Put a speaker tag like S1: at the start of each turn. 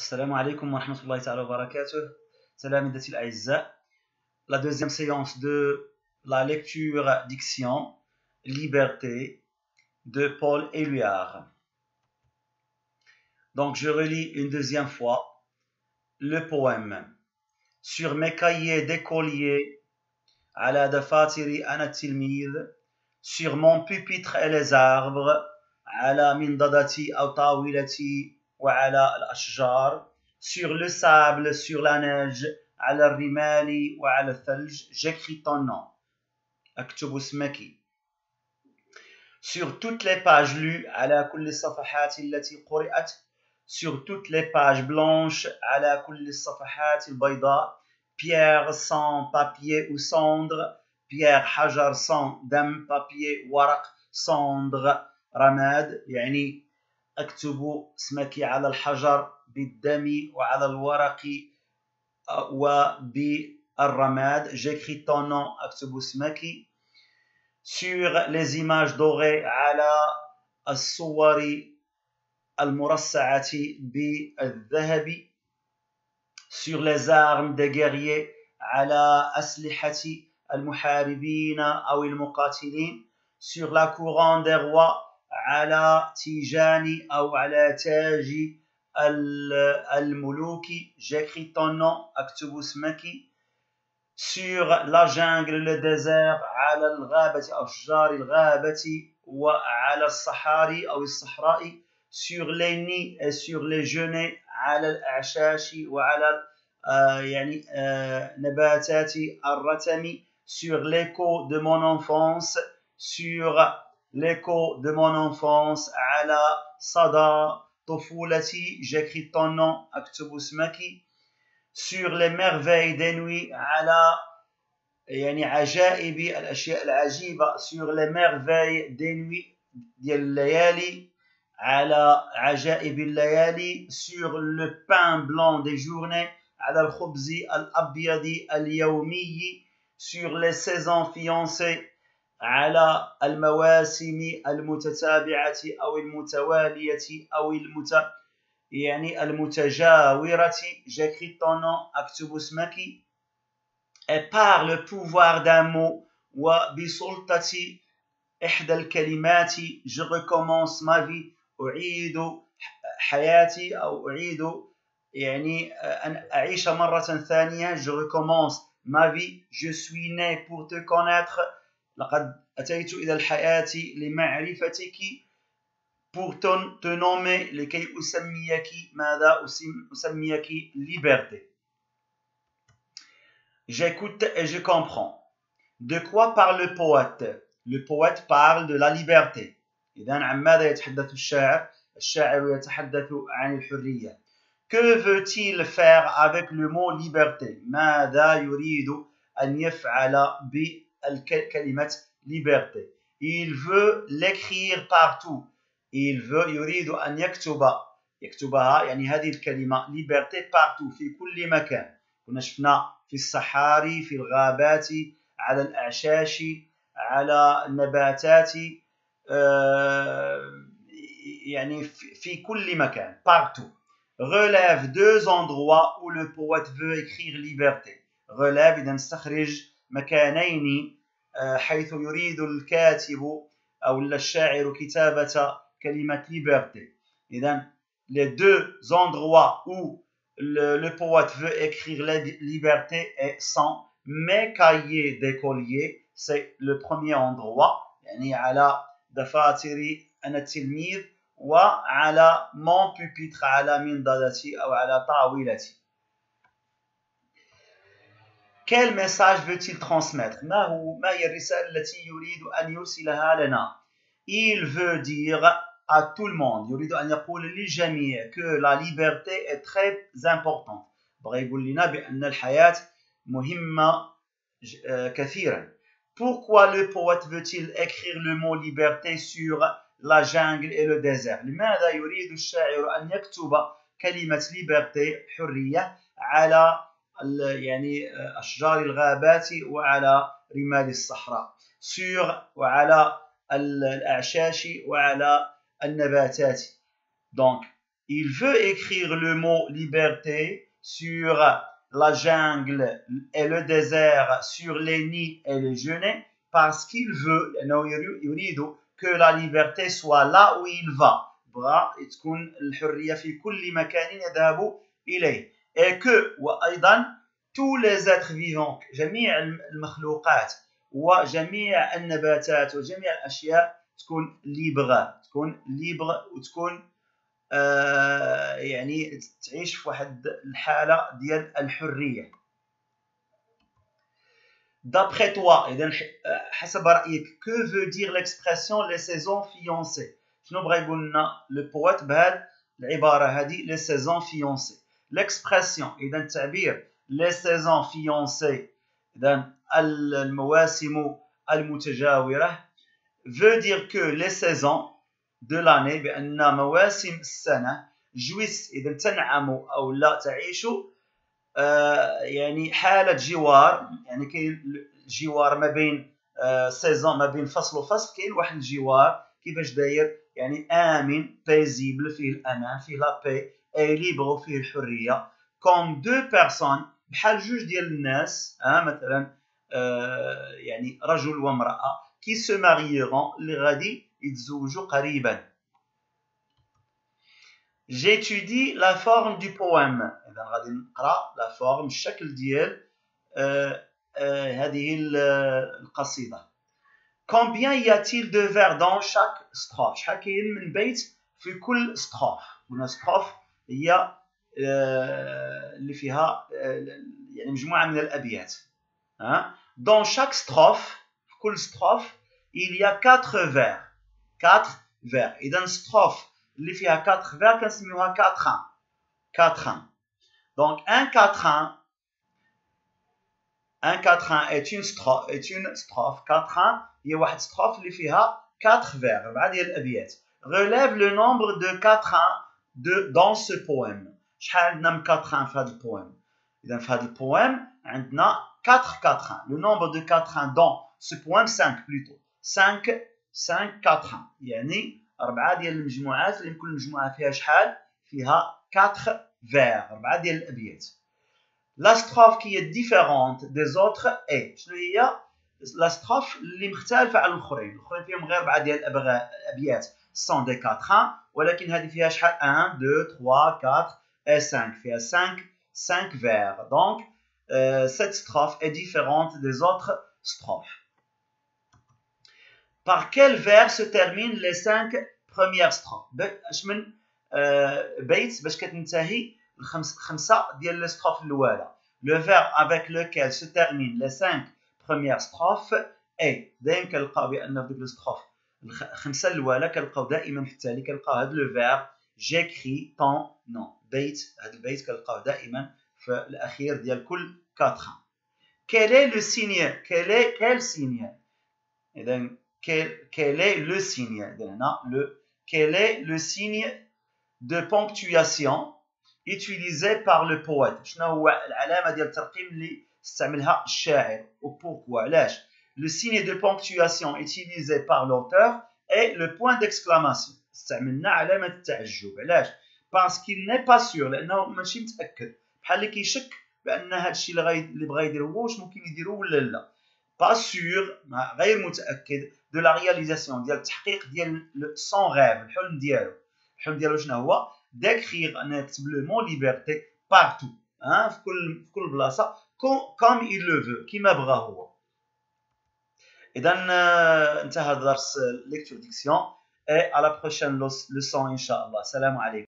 S1: Assalamu alaikum wa rahmatullahi ta'ala wa barakatuh. Salamidati al-Aizza. La deuxième séance de la lecture diction Liberté de Paul Éluard. Donc je relis une deuxième fois le poème. Sur mes cahiers d'écolier, ala dafatiri ana tilmid, sur mon pupitre et les arbres, ala mindadati aw tawilati wa ala al-ashjar, sur le sable, sur la neige, ala al-rimali wa ala al-thalj, j'écris ton nom, aktubu smaki. Sur toutes les pages lues, ala kulli safahati allati quri'at, sur toutes les pages blanches, ala kulli safahati al-bayda, pierre sans papier ou cendre, pierre حجر sans دم papier ورق cendre رماد يعني أكتب اسمك على الحجر بالدم وعلى الورق وبالرماد j'écris ton nom أكتب اسمك sur les images dorées على الصور المرصعة بالذهب sur les armes des guerriers على أسلحة المحاربين أو المقاتلين sur la couronne des rois على تيجان أو على تاج الملوك j'écris ton nom أكتب اسمك sur la jungle le désert على الغابة أو أشجار الغابة وعلى الصحاري أو الصحراء sur les nids et sur les genêts على الأعشاش وعلى يعني نباتات الرتم sur l'écho de mon enfance sur l'écho de mon enfance على صدى طفولتي j'écris ton nom أكتب اسمك sur les merveilles des nuits على يعني عجائب الأشياء العجيبة sur les merveilles des nuits ديال الليالي على عجائب الليالي sur le pain blanc des journées على الخبز الأبيض اليومي sur les saisons fiancées على المواسم المتتابعة أو المتوالية أو يعني المتجاورة j'écris ton nom أكتب اسمك et par le pouvoir d'un mot وبسلطة إحدى الكلمات je recommence ma vie أعيد حياتي أو أعيد يعني أن أعيش مرة ثانية je recommence ma vie je suis né pour te connaître لقد أتيت إلى الحياة لمعرفتك pour te nommer لكي أسميك ماذا أسميك liberté j'écoute et je comprends de quoi parle le poète le poète parle de la liberté إذن عن ماذا يتحدث الشاعر الشاعر يتحدث عن الحرية que veut-il faire avec le mot liberté ماذا يريد أن يفعل بالكلمة liberté il veut l'écrire partout il veut يريد أن يكتبها يعني هذه الكلمة liberté partout في كل مكان كنا شفنا في الصحاري في الغابات على الأعشاش على النباتات يعني في كل مكان partout relève deux endroits où le poète veut écrire liberté relève إذا نستخرج مكانين حيث يريد الكاتب أو الشاعر كتابة كلمة liberté إذا les deux endroits où le poète veut écrire la liberté sont mes cahiers d'écolier c'est le premier endroit يعني على دفاتر أنا التلميذ وعلى mon pupitre على منضدتي أو على طاولتي Quel message veut-il transmettre ما هي الرسالة التي يريد أن يرسلها لنا Il veut dire à tout le monde يريد أن يقول للجميع que la liberté est très importante بغى يقول لنا بأن الحياة مهمة كثيرا Pourquoi le poète veut-il écrire le mot liberté sur la jungle et le désert لماذا يريد الشاعر أن يكتب كلمة liberté حرية على يعني أشجار الغابات وعلى رمال الصحراء sur وعلى الأعشاش وعلى النباتات donc il veut écrire le mot liberté sur la jungle et le désert, sur les nids et les genêts, parce qu'il veut que la liberté soit là où il va. بغى تكون الحرية في كل مكان يذهب إليه. Et que وأيضا tous les êtres vivants, جميع المخلوقات وجميع النباتات وجميع الأشياء تكون libre وتكون يعني تعيش في واحد الحالة ديال الحرية. D'après toi, إذا حسب رأيك, que veut dire l'expression les saisons fiancées? شنو بغا يقول لنا البويت بهاد العبارة هذه les saisons fiancées. L'expression إذا التعبير les saisons fiancées إذا المواسم المتجاورة veut dire que les saisons de l'année بأن مواسم السنة جويس إذا تنعموا أو لا تعيشوا يعني حالة جوار. يعني كاين الجوار ما بين سيزون ما بين فصل وفصل كاين واحد الجوار كيفاش داير يعني آمن paisible فيه الأمان فيه لا بي اي ليبر فيه الحرية كوم دو بيرسون بحال جوج ديال الناس مثلا يعني رجل وامرأة كي سو مارييرون اللي غادي يتزوجوا قريبا. J'étudie la forme du poème. إذا غادي نقرأ la forme الشكل ديال هذه القصيدة. Combien y a-t-il de vers dans chaque strophe? شحال كاين من بيت في كل strophe. قلنا strophe هي اللي فيها يعني مجموعة من الأبيات. Dans chaque strophe, في كل strophe, il y a 4 vers. 4 vers. إذا strophe اللي فيها 4 vers كنسميوها quatrain. Quatrain. Donc un quatrain est une strophe. Quatrain هي واحد strophe اللي فيها 4 vers. 4 ديال الأبيات. Relève le nombre de quatrains dans ce poème. شحال عندنا من quatrain في هذا البويم؟ إذا في هذا البويم عندنا 4 quatrains. Le nombre de quatrains dans ce poème 5 plutôt. 5 quatrains. يعني 4 ديال المجموعات اللي كل مجموعة فيها شحال؟ فيها 4 vers. 4 ديال الأبيات. La strophe qui est différente des autres est شنو هي؟ la strophe اللي مختلفة على الآخرين. الآخرين فيهم غير 4 ديال الأبيات. sont des quatrains ولكن هذه فيها شحال؟ 1 2 3 4 et 5 فيها 5 vers. Donc cette strophe est différente des autres strophes. Par quel vers se terminent les 5 premières strophes? اش من بيت باش كتنتهي الخمسة ديال لي ستروف الأولى. Le vers avec lequel se terminent les 5 premières strophes est دائما كنلقاو بأن في ديك الستروف الخمسة الأولى كنلقاو دائما في التالي كنلقاو هذا لو فير j'écris ton nom. بيت هذا البيت كنلقاو دائما في الأخير ديال كل 4. Quel est le signe? Quel signe? إذا quel est le signe? Quel est le signe de ponctuation utilisé par le poète? شنو هو العلامة ديال الترقيم اللي استعملها الشاعر وبوركوا علاش؟ Le signe de ponctuation utilisé par l'auteur est le point d'exclamation. استعملنا علامة التعجب علاش؟ Parce qu'il n'est pas sûr لأنه ماشي متأكد بحال اللي كيشك بأن هذا الشيء اللي بغا يدير هو واش ممكن يديرو ولا لا. Pas sûr غير متأكد de la réalisation ديال التحقيق ديال son rêve الحلم ديالو. الحلم ديالو شنو هو؟ d'écrire أن يكتب le mot liberté partout في كل بلاصة comme il le veut كيما بغا هو. إذا انتهى درس lecture diction et à la prochaine leçon إن شاء الله. السلام عليكم.